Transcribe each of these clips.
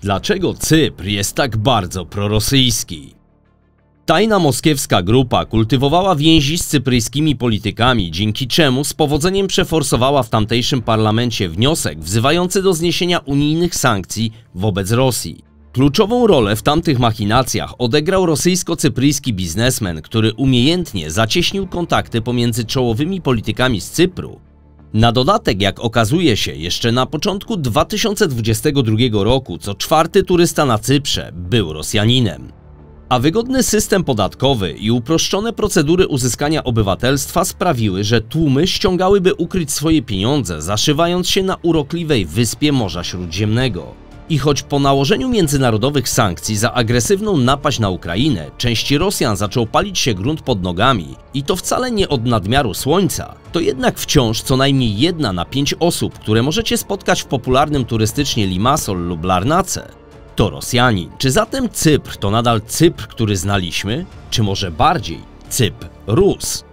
Dlaczego Cypr jest tak bardzo prorosyjski? Tajna moskiewska grupa kultywowała więzi z cypryjskimi politykami, dzięki czemu z powodzeniem przeforsowała w tamtejszym parlamencie wniosek wzywający do zniesienia unijnych sankcji wobec Rosji. Kluczową rolę w tamtych machinacjach odegrał rosyjsko-cypryjski biznesmen, który umiejętnie zacieśnił kontakty pomiędzy czołowymi politykami z Cypru. Na dodatek, jak okazuje się, jeszcze na początku 2022 roku co czwarty turysta na Cyprze był Rosjaninem. A wygodny system podatkowy i uproszczone procedury uzyskania obywatelstwa sprawiły, że tłumy ściągałyby ukryć swoje pieniądze, zaszywając się na urokliwej wyspie Morza Śródziemnego. I choć po nałożeniu międzynarodowych sankcji za agresywną napaść na Ukrainę, części Rosjan zaczął palić się grunt pod nogami i to wcale nie od nadmiaru słońca, to jednak wciąż co najmniej 1 na 5 osób, które możecie spotkać w popularnym turystycznie Limassol lub Larnace, to Rosjanin. Czy zatem Cypr to nadal Cypr, który znaliśmy? Czy może bardziej Cypr Rus?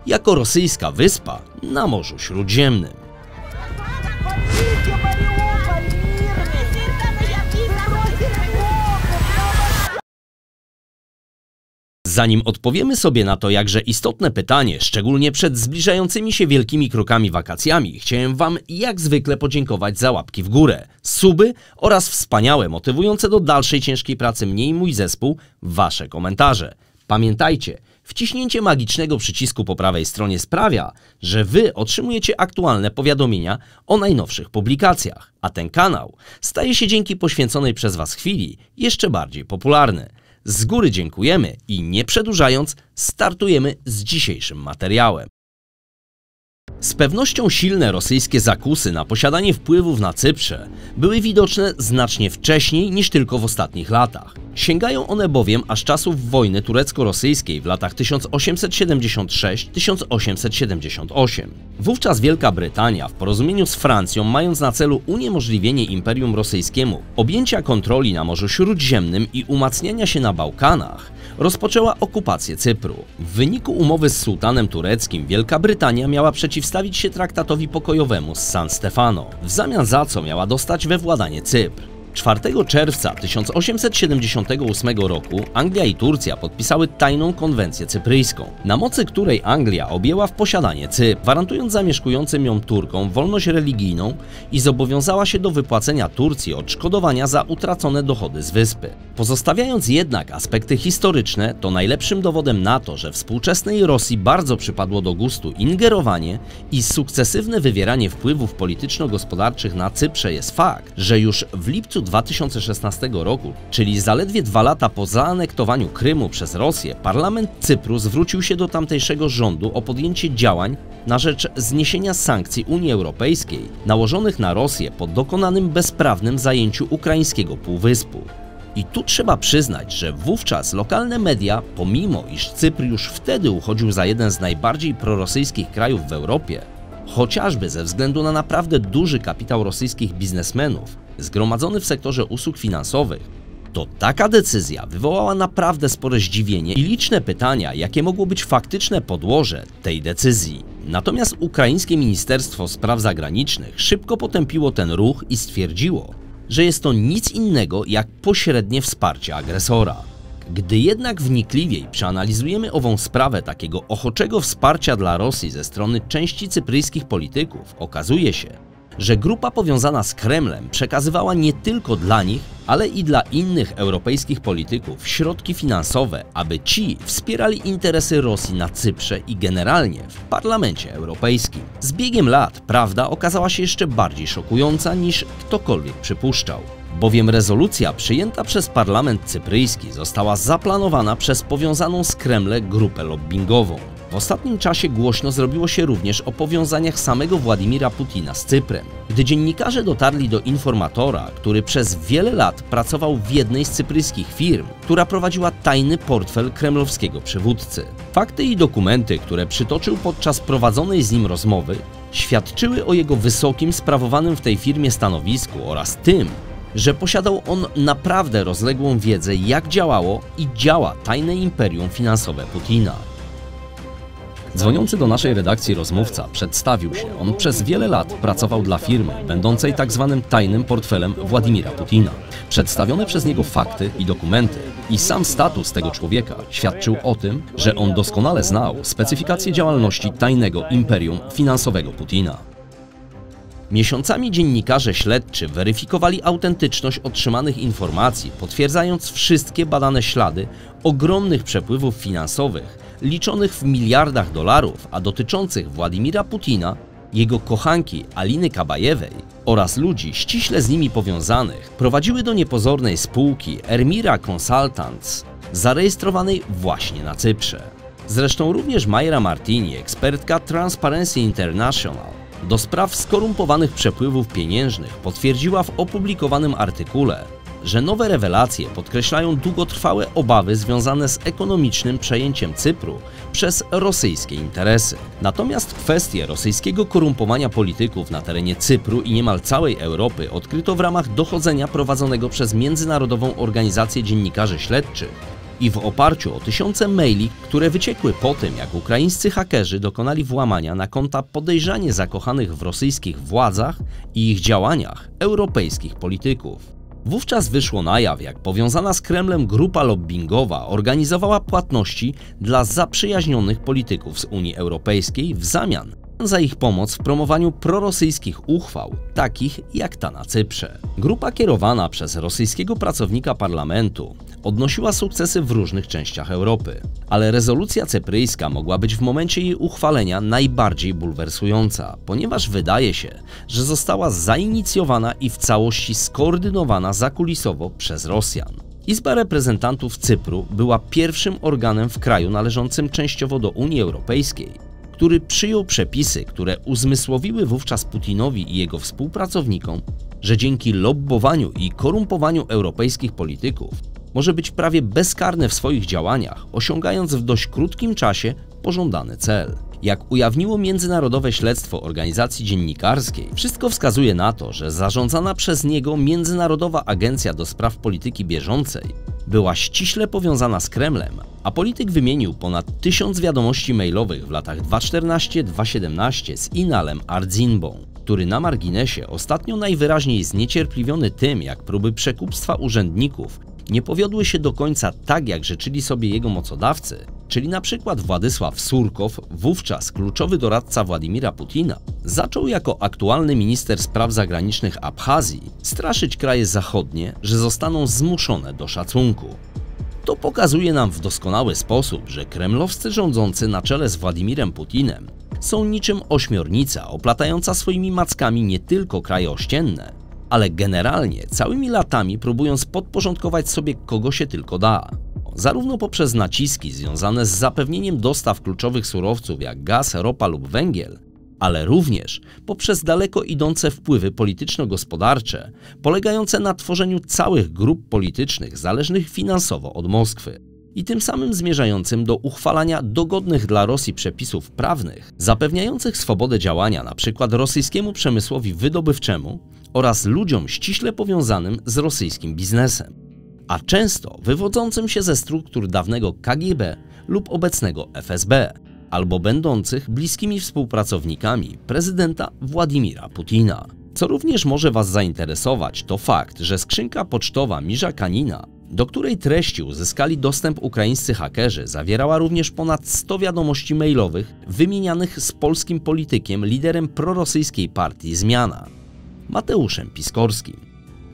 Jako rosyjska wyspa na Morzu Śródziemnym. Zanim odpowiemy sobie na to jakże istotne pytanie, szczególnie przed zbliżającymi się wielkimi krokami wakacjami, chciałem Wam jak zwykle podziękować za łapki w górę, suby oraz wspaniałe, motywujące do dalszej ciężkiej pracy mnie i mój zespół, Wasze komentarze. Pamiętajcie, wciśnięcie magicznego przycisku po prawej stronie sprawia, że Wy otrzymujecie aktualne powiadomienia o najnowszych publikacjach, a ten kanał staje się dzięki poświęconej przez Was chwili jeszcze bardziej popularny. Z góry dziękujemy i nie przedłużając, startujemy z dzisiejszym materiałem. Z pewnością silne rosyjskie zakusy na posiadanie wpływów na Cyprze były widoczne znacznie wcześniej niż tylko w ostatnich latach. Sięgają one bowiem aż czasów wojny turecko-rosyjskiej w latach 1876-1878. Wówczas Wielka Brytania w porozumieniu z Francją, mając na celu uniemożliwienie Imperium Rosyjskiemu objęcia kontroli na Morzu Śródziemnym i umacniania się na Bałkanach, rozpoczęła okupację Cypru. W wyniku umowy z sułtanem tureckim Wielka Brytania miała przeciwstawić się traktatowi pokojowemu z San Stefano, w zamian za co miała dostać we władanie Cypr. 4 czerwca 1878 roku Anglia i Turcja podpisały tajną konwencję cypryjską, na mocy której Anglia objęła w posiadanie Cypr, gwarantując zamieszkującym ją Turkom wolność religijną i zobowiązała się do wypłacenia Turcji odszkodowania za utracone dochody z wyspy. Pozostawiając jednak aspekty historyczne, to najlepszym dowodem na to, że współczesnej Rosji bardzo przypadło do gustu ingerowanie i sukcesywne wywieranie wpływów polityczno-gospodarczych na Cyprze jest fakt, że już w lipcu 2016 roku, czyli zaledwie 2 lata po zaanektowaniu Krymu przez Rosję, parlament Cypru zwrócił się do tamtejszego rządu o podjęcie działań na rzecz zniesienia sankcji Unii Europejskiej nałożonych na Rosję po dokonanym bezprawnym zajęciu ukraińskiego półwyspu. I tu trzeba przyznać, że wówczas lokalne media, pomimo iż Cypr już wtedy uchodził za jeden z najbardziej prorosyjskich krajów w Europie, chociażby ze względu na naprawdę duży kapitał rosyjskich biznesmenów zgromadzony w sektorze usług finansowych, to taka decyzja wywołała naprawdę spore zdziwienie i liczne pytania, jakie mogło być faktyczne podłoże tej decyzji. Natomiast ukraińskie Ministerstwo Spraw Zagranicznych szybko potępiło ten ruch i stwierdziło, że jest to nic innego jak pośrednie wsparcie agresora. Gdy jednak wnikliwiej przeanalizujemy ową sprawę takiego ochoczego wsparcia dla Rosji ze strony części cypryjskich polityków, okazuje się, że grupa powiązana z Kremlem przekazywała nie tylko dla nich, ale i dla innych europejskich polityków środki finansowe, aby ci wspierali interesy Rosji na Cyprze i generalnie w Parlamencie Europejskim. Z biegiem lat prawda okazała się jeszcze bardziej szokująca niż ktokolwiek przypuszczał, bowiem rezolucja przyjęta przez parlament cypryjski została zaplanowana przez powiązaną z Kremlem grupę lobbingową. W ostatnim czasie głośno zrobiło się również o powiązaniach samego Władimira Putina z Cyprem, gdy dziennikarze dotarli do informatora, który przez wiele lat pracował w jednej z cypryjskich firm, która prowadziła tajny portfel kremlowskiego przywódcy. Fakty i dokumenty, które przytoczył podczas prowadzonej z nim rozmowy, świadczyły o jego wysokim sprawowanym w tej firmie stanowisku oraz tym, że posiadał on naprawdę rozległą wiedzę, jak działało i działa tajne imperium finansowe Putina. Dzwoniący do naszej redakcji rozmówca przedstawił się. On przez wiele lat pracował dla firmy, będącej tzw. tajnym portfelem Władimira Putina. Przedstawione przez niego fakty i dokumenty i sam status tego człowieka świadczył o tym, że on doskonale znał specyfikację działalności tajnego imperium finansowego Putina. Miesiącami dziennikarze śledczy weryfikowali autentyczność otrzymanych informacji, potwierdzając wszystkie badane ślady ogromnych przepływów finansowych, liczonych w miliardach dolarów, a dotyczących Władimira Putina, jego kochanki Aliny Kabajewej oraz ludzi ściśle z nimi powiązanych, prowadziły do niepozornej spółki Ermira Consultants, zarejestrowanej właśnie na Cyprze. Zresztą również Mayra Martini, ekspertka Transparency International do spraw skorumpowanych przepływów pieniężnych, potwierdziła w opublikowanym artykule, że nowe rewelacje podkreślają długotrwałe obawy związane z ekonomicznym przejęciem Cypru przez rosyjskie interesy. Natomiast kwestię rosyjskiego korumpowania polityków na terenie Cypru i niemal całej Europy odkryto w ramach dochodzenia prowadzonego przez Międzynarodową Organizację Dziennikarzy Śledczych i w oparciu o tysiące maili, które wyciekły po tym, jak ukraińscy hakerzy dokonali włamania na konta podejrzanie zakochanych w rosyjskich władzach i ich działaniach europejskich polityków. Wówczas wyszło na jaw, jak powiązana z Kremlem grupa lobbingowa organizowała płatności dla zaprzyjaźnionych polityków z Unii Europejskiej w zamian za ich pomoc w promowaniu prorosyjskich uchwał, takich jak ta na Cyprze. Grupa kierowana przez rosyjskiego pracownika parlamentu odnosiła sukcesy w różnych częściach Europy, ale rezolucja cypryjska mogła być w momencie jej uchwalenia najbardziej bulwersująca, ponieważ wydaje się, że została zainicjowana i w całości skoordynowana zakulisowo przez Rosjan. Izba Reprezentantów Cypru była pierwszym organem w kraju należącym częściowo do Unii Europejskiej, który przyjął przepisy, które uzmysłowiły wówczas Putinowi i jego współpracownikom, że dzięki lobbowaniu i korumpowaniu europejskich polityków może być prawie bezkarny w swoich działaniach, osiągając w dość krótkim czasie pożądany cel. Jak ujawniło międzynarodowe śledztwo organizacji dziennikarskiej, wszystko wskazuje na to, że zarządzana przez niego Międzynarodowa Agencja do Spraw Polityki Bieżącej była ściśle powiązana z Kremlem, a polityk wymienił ponad 1000 wiadomości mailowych w latach 2014-2017 z Inalem Ardzinbą, który na marginesie ostatnio najwyraźniej zniecierpliwiony tym, jak próby przekupstwa urzędników nie powiodły się do końca tak, jak życzyli sobie jego mocodawcy, czyli na przykład Władysław Surkow, wówczas kluczowy doradca Władimira Putina, zaczął jako aktualny minister spraw zagranicznych Abchazji straszyć kraje zachodnie, że zostaną zmuszone do szacunku. To pokazuje nam w doskonały sposób, że kremlowscy rządzący na czele z Władimirem Putinem są niczym ośmiornica oplatająca swoimi mackami nie tylko kraje ościenne, ale generalnie całymi latami próbując podporządkować sobie kogo się tylko da. Zarówno poprzez naciski związane z zapewnieniem dostaw kluczowych surowców jak gaz, ropa lub węgiel, ale również poprzez daleko idące wpływy polityczno-gospodarcze polegające na tworzeniu całych grup politycznych zależnych finansowo od Moskwy i tym samym zmierzającym do uchwalania dogodnych dla Rosji przepisów prawnych zapewniających swobodę działania np. rosyjskiemu przemysłowi wydobywczemu oraz ludziom ściśle powiązanym z rosyjskim biznesem, a często wywodzącym się ze struktur dawnego KGB lub obecnego FSB, albo będących bliskimi współpracownikami prezydenta Władimira Putina. Co również może Was zainteresować, to fakt, że skrzynka pocztowa Mirza Kanina, do której treści uzyskali dostęp ukraińscy hakerzy, zawierała również ponad 100 wiadomości mailowych wymienianych z polskim politykiem, liderem prorosyjskiej partii Zmiana, Mateuszem Piskorskim.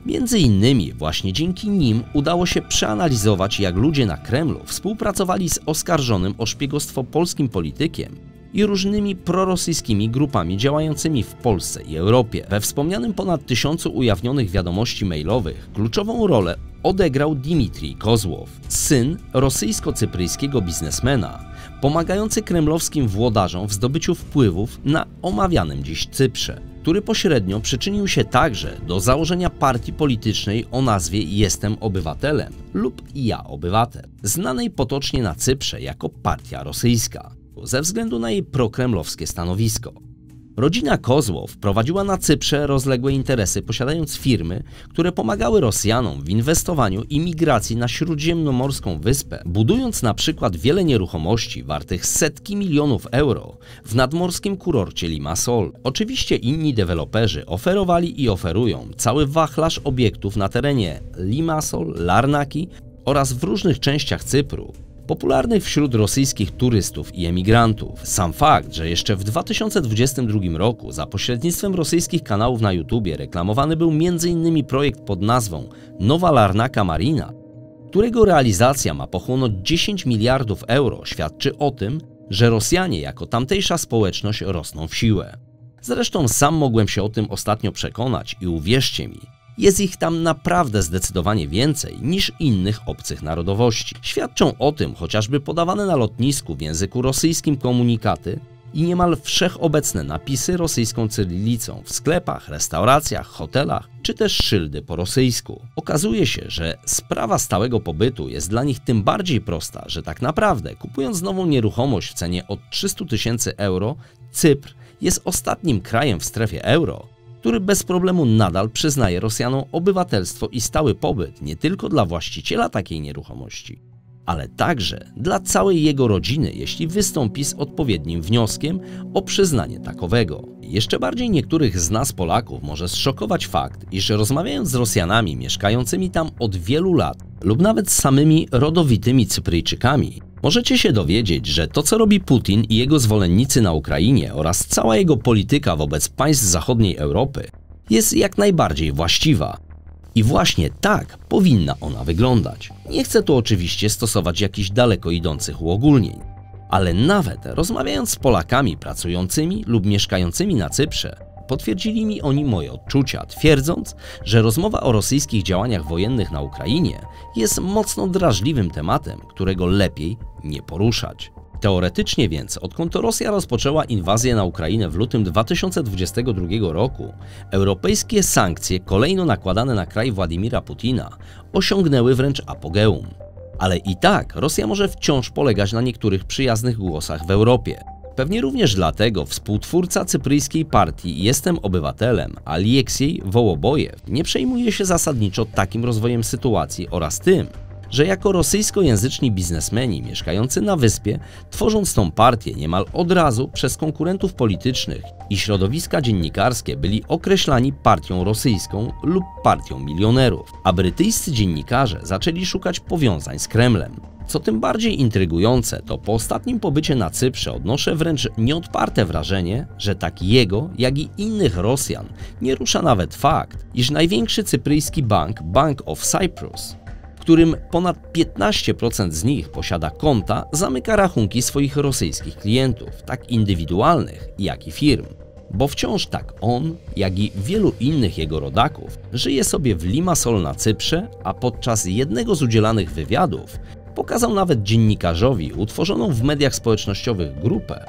Między innymi właśnie dzięki nim udało się przeanalizować, jak ludzie na Kremlu współpracowali z oskarżonym o szpiegostwo polskim politykiem i różnymi prorosyjskimi grupami działającymi w Polsce i Europie. We wspomnianym ponad 1000 ujawnionych wiadomości mailowych kluczową rolę odegrał Dmitrij Kozłow, syn rosyjsko-cypryjskiego biznesmena, pomagający kremlowskim włodarzom w zdobyciu wpływów na omawianym dziś Cyprze, który pośrednio przyczynił się także do założenia partii politycznej o nazwie Jestem Obywatelem lub Ja Obywatel, znanej potocznie na Cyprze jako Partia Rosyjska, ze względu na jej prokremlowskie stanowisko. Rodzina Kozłow prowadziła na Cyprze rozległe interesy, posiadając firmy, które pomagały Rosjanom w inwestowaniu i migracji na śródziemnomorską wyspę, budując na przykład wiele nieruchomości wartych setki milionów euro w nadmorskim kurorcie Limassol. Oczywiście inni deweloperzy oferowali i oferują cały wachlarz obiektów na terenie Limassol, Larnaki oraz w różnych częściach Cypru, popularnych wśród rosyjskich turystów i emigrantów. Sam fakt, że jeszcze w 2022 roku za pośrednictwem rosyjskich kanałów na YouTubie reklamowany był m.in. projekt pod nazwą Nowa Larnaca Marina, którego realizacja ma pochłonąć 10 miliardów euro, świadczy o tym, że Rosjanie jako tamtejsza społeczność rosną w siłę. Zresztą sam mogłem się o tym ostatnio przekonać i uwierzcie mi, jest ich tam naprawdę zdecydowanie więcej niż innych obcych narodowości. Świadczą o tym chociażby podawane na lotnisku w języku rosyjskim komunikaty i niemal wszechobecne napisy rosyjską cyrylicą w sklepach, restauracjach, hotelach czy też szyldy po rosyjsku. Okazuje się, że sprawa stałego pobytu jest dla nich tym bardziej prosta, że tak naprawdę kupując nową nieruchomość w cenie od 300 000 euro, Cypr jest ostatnim krajem w strefie euro, który bez problemu nadal przyznaje Rosjanom obywatelstwo i stały pobyt nie tylko dla właściciela takiej nieruchomości, ale także dla całej jego rodziny, jeśli wystąpi z odpowiednim wnioskiem o przyznanie takowego. Jeszcze bardziej niektórych z nas Polaków może zszokować fakt, iż rozmawiając z Rosjanami mieszkającymi tam od wielu lat lub nawet z samymi rodowitymi Cypryjczykami, możecie się dowiedzieć, że to, co robi Putin i jego zwolennicy na Ukrainie oraz cała jego polityka wobec państw zachodniej Europy jest jak najbardziej właściwa. I właśnie tak powinna ona wyglądać. Nie chcę tu oczywiście stosować jakichś daleko idących uogólnień, ale nawet rozmawiając z Polakami pracującymi lub mieszkającymi na Cyprze, potwierdzili mi oni moje odczucia, twierdząc, że rozmowa o rosyjskich działaniach wojennych na Ukrainie jest mocno drażliwym tematem, którego lepiej nie poruszać. Teoretycznie więc, odkąd Rosja rozpoczęła inwazję na Ukrainę w lutym 2022 roku, europejskie sankcje kolejno nakładane na kraj Władimira Putina osiągnęły wręcz apogeum. Ale i tak Rosja może wciąż polegać na niektórych przyjaznych głosach w Europie. Pewnie również dlatego współtwórca cypryjskiej partii Jestem Obywatelem, Aleksiej Wołobojew, nie przejmuje się zasadniczo takim rozwojem sytuacji oraz tym, że jako rosyjskojęzyczni biznesmeni mieszkający na wyspie, tworząc tą partię niemal od razu przez konkurentów politycznych i środowiska dziennikarskie byli określani partią rosyjską lub partią milionerów, a brytyjscy dziennikarze zaczęli szukać powiązań z Kremlem. Co tym bardziej intrygujące, to po ostatnim pobycie na Cyprze odnoszę wręcz nieodparte wrażenie, że tak jego, jak i innych Rosjan nie rusza nawet fakt, iż największy cypryjski bank, Bank of Cyprus, w którym ponad 15% z nich posiada konta, zamyka rachunki swoich rosyjskich klientów, tak indywidualnych, jak i firm. Bo wciąż tak on, jak i wielu innych jego rodaków, żyje sobie w Limassol na Cyprze, a podczas jednego z udzielanych wywiadów pokazał nawet dziennikarzowi utworzoną w mediach społecznościowych grupę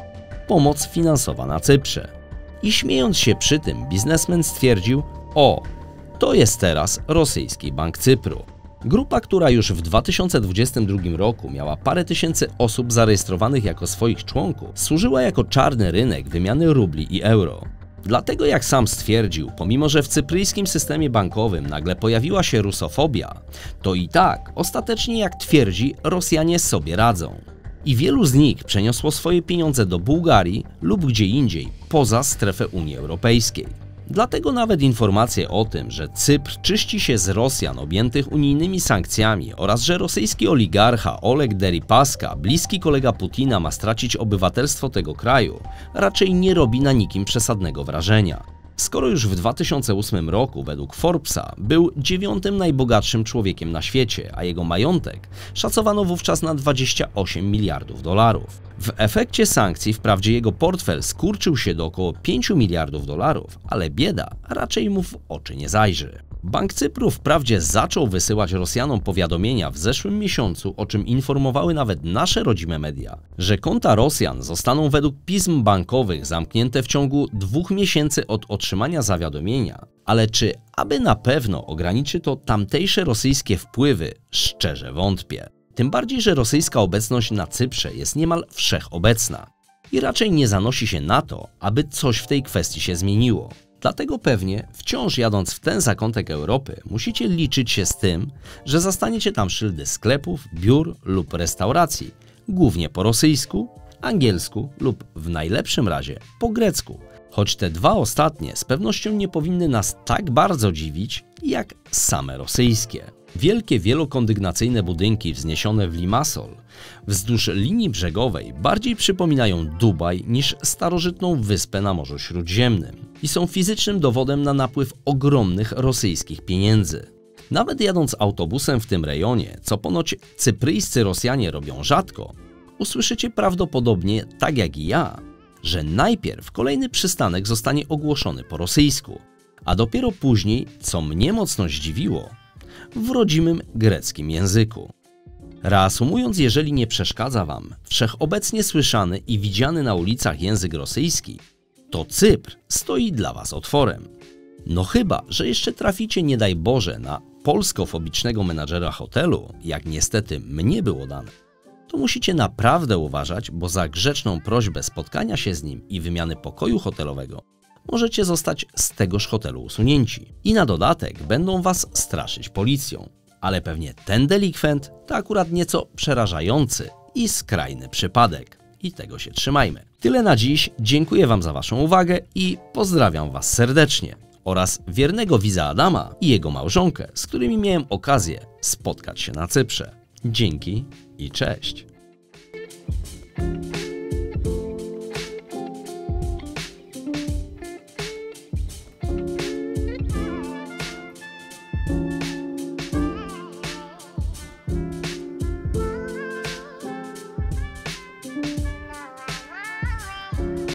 Pomoc finansowa na Cyprze. I śmiejąc się przy tym, biznesmen stwierdził: o, to jest teraz rosyjski Bank Cypru. Grupa, która już w 2022 roku miała parę tysięcy osób zarejestrowanych jako swoich członków, służyła jako czarny rynek wymiany rubli i euro. Dlatego, jak sam stwierdził, pomimo że w cypryjskim systemie bankowym nagle pojawiła się rusofobia, to i tak, ostatecznie jak twierdzi, Rosjanie sobie radzą. I wielu z nich przeniosło swoje pieniądze do Bułgarii lub gdzie indziej, poza strefę Unii Europejskiej. Dlatego nawet informacje o tym, że Cypr czyści się z Rosjan objętych unijnymi sankcjami oraz że rosyjski oligarcha Oleg Deripaska, bliski kolega Putina, ma stracić obywatelstwo tego kraju, raczej nie robi na nikim przesadnego wrażenia. Skoro już w 2008 roku według Forbesa był 9. najbogatszym człowiekiem na świecie, a jego majątek szacowano wówczas na 28 miliardów dolarów. W efekcie sankcji wprawdzie jego portfel skurczył się do około 5 miliardów dolarów, ale bieda raczej mu w oczy nie zajrzy. Bank Cypru wprawdzie zaczął wysyłać Rosjanom powiadomienia w zeszłym miesiącu, o czym informowały nawet nasze rodzime media, że konta Rosjan zostaną według pism bankowych zamknięte w ciągu 2 miesięcy od otrzymania zawiadomienia, ale czy aby na pewno ograniczy to tamtejsze rosyjskie wpływy, szczerze wątpię. Tym bardziej, że rosyjska obecność na Cyprze jest niemal wszechobecna. i raczej nie zanosi się na to, aby coś w tej kwestii się zmieniło. Dlatego pewnie, wciąż jadąc w ten zakątek Europy, musicie liczyć się z tym, że zastaniecie tam szyldy sklepów, biur lub restauracji, głównie po rosyjsku, angielsku lub w najlepszym razie po grecku. Choć te dwa ostatnie z pewnością nie powinny nas tak bardzo dziwić, jak same rosyjskie. Wielkie wielokondygnacyjne budynki wzniesione w Limassol wzdłuż linii brzegowej bardziej przypominają Dubaj niż starożytną wyspę na Morzu Śródziemnym i są fizycznym dowodem na napływ ogromnych rosyjskich pieniędzy. Nawet jadąc autobusem w tym rejonie, co ponoć cypryjscy Rosjanie robią rzadko, usłyszycie prawdopodobnie, tak jak i ja, że najpierw kolejny przystanek zostanie ogłoszony po rosyjsku, a dopiero później, co mnie mocno zdziwiło, w rodzimym greckim języku. Reasumując, jeżeli nie przeszkadza Wam wszechobecnie słyszany i widziany na ulicach język rosyjski, to Cypr stoi dla Was otworem. No chyba, że jeszcze traficie, nie daj Boże, na polskofobicznego menadżera hotelu, jak niestety mnie było dane, to musicie naprawdę uważać, bo za grzeczną prośbę spotkania się z nim i wymiany pokoju hotelowego możecie zostać z tegoż hotelu usunięci. I na dodatek będą Was straszyć policją. Ale pewnie ten delikwent to akurat nieco przerażający i skrajny przypadek. I tego się trzymajmy. Tyle na dziś, dziękuję Wam za Waszą uwagę i pozdrawiam Was serdecznie. Oraz wiernego widza Adama i jego małżonkę, z którymi miałem okazję spotkać się na Cyprze. Dzięki i cześć.